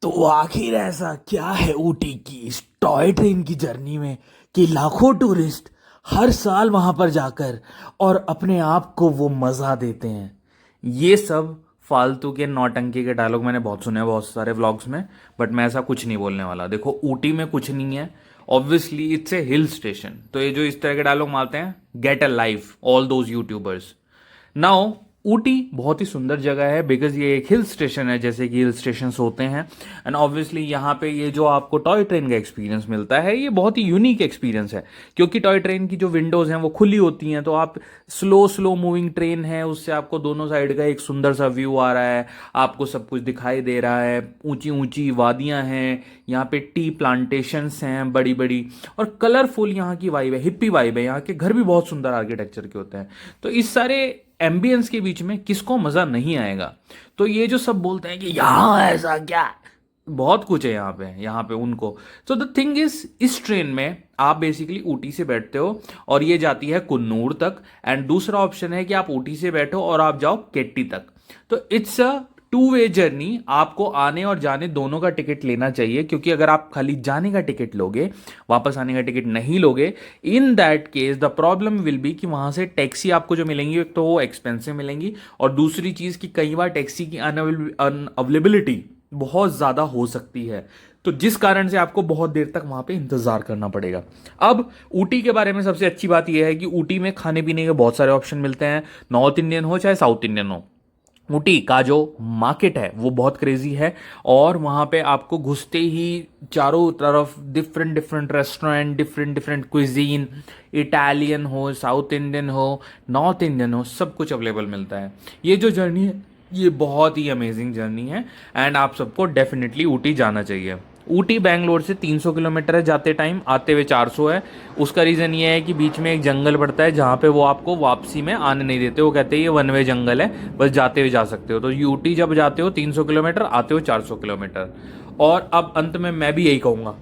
तो आखिर ऐसा क्या है ऊटी की इस टॉय ट्रेन की जर्नी में कि लाखों टूरिस्ट हर साल वहां पर जाकर और अपने आप को वो मजा देते हैं। ये सब फालतू के नौटंकी के डायलॉग मैंने बहुत सुने हैं बहुत सारे व्लॉग्स में। बट मैं ऐसा कुछ नहीं बोलने वाला। देखो, ऊटी में कुछ नहीं है। Obviously it's a hill station. तो ये जो इस तरह के डायलॉग मारते हैं, get a life all those YouTubers. Now, Ooty बहुत ही सुंदर जगह है बिकॉज ये एक हिल स्टेशन है, जैसे कि हिल स्टेशन होते हैं। एंड ऑब्वियसली यहाँ पे ये जो आपको टॉय ट्रेन का एक्सपीरियंस मिलता है, ये बहुत ही यूनिक एक्सपीरियंस है। क्योंकि टॉय ट्रेन की जो विंडोज हैं वो खुली होती हैं, तो आप स्लो स्लो मूविंग ट्रेन है, उससे आपको दोनों साइड का एक सुंदर सा व्यू आ रहा है। आपको सब कुछ दिखाई दे रहा है। ऊंची ऊंची वादियां हैं, यहाँ पे टी प्लांटेशंस हैं बड़ी बड़ी, और कलरफुल यहाँ की वाइब है, हिप्पी वाइब है। यहाँ के घर भी बहुत सुंदर आर्किटेक्चर के होते हैं। तो इस सारे एम्बियंस के बीच में किसको मजा नहीं आएगा। तो ये जो सब बोलते हैं कि यहाँ ऐसा क्या है, बहुत कुछ है यहाँ पे उनको। तो द थिंग इज, इस ट्रेन में आप बेसिकली ऊटी से बैठते हो और ये जाती है कुन्नूर तक। एंड दूसरा ऑप्शन है कि आप ऊटी से बैठो और आप जाओ केट्टी तक। तो it's a two way journey. आपको आने और जाने दोनों का टिकट लेना चाहिए, क्योंकि अगर आप खाली जाने का टिकट लोगे, वापस आने का टिकट नहीं लोगे, in that case the problem will be कि वहां से टैक्सी आपको जो मिलेंगी, एक तो वो एक्सपेंसिव मिलेंगी, और दूसरी चीज कि कई बार टैक्सी की अनअवेलेबिलिटी बहुत ज्यादा हो सकती है। तो जिस कारण से आपको बहुत देर तक वहां पे इंतजार करना पड़ेगा। अब ऊटी के बारे में सबसे अच्छी बात यह है कि ऊटी में खाने पीने के बहुत सारे ऑप्शन मिलते हैं, नॉर्थ इंडियन हो चाहे साउथ इंडियन हो। ऊटी का जो मार्केट है वो बहुत क्रेजी है। और वहाँ पे आपको घुसते ही चारों तरफ different different restaurant, different different cuisine, Italian हो, साउथ इंडियन हो, नॉर्थ इंडियन हो, सब कुछ अवेलेबल मिलता है। ये जो जर्नी है ये बहुत ही अमेजिंग जर्नी है। एंड आप सबको डेफिनेटली ऊटी जाना चाहिए। ऊटी बैंगलोर से 300 किलोमीटर है जाते टाइम, आते हुए 400 है। उसका रीज़न ये है कि बीच में एक जंगल पड़ता है जहाँ पे वो आपको वापसी में आने नहीं देते। वो कहते हैं ये वन वे जंगल है, बस जाते हुए जा सकते हो। तो यूटी जब जाते हो 300 किलोमीटर, आते हो 400 किलोमीटर। और अब अंत में मैं भी यही कहूँगा,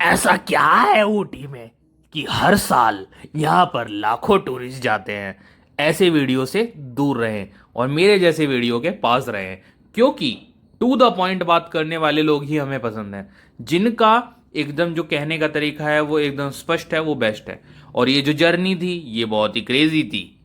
ऐसा क्या है ऊटी में कि हर साल यहाँ पर लाखों टूरिस्ट जाते हैं। ऐसे वीडियो से दूर रहें और मेरे जैसे वीडियो के पास रहें, क्योंकि टू द पॉइंट बात करने वाले लोग ही हमें पसंद हैं, जिनका एकदम जो कहने का तरीका है वो एकदम स्पष्ट है, वो बेस्ट है। और ये जो जर्नी थी ये बहुत ही क्रेजी थी।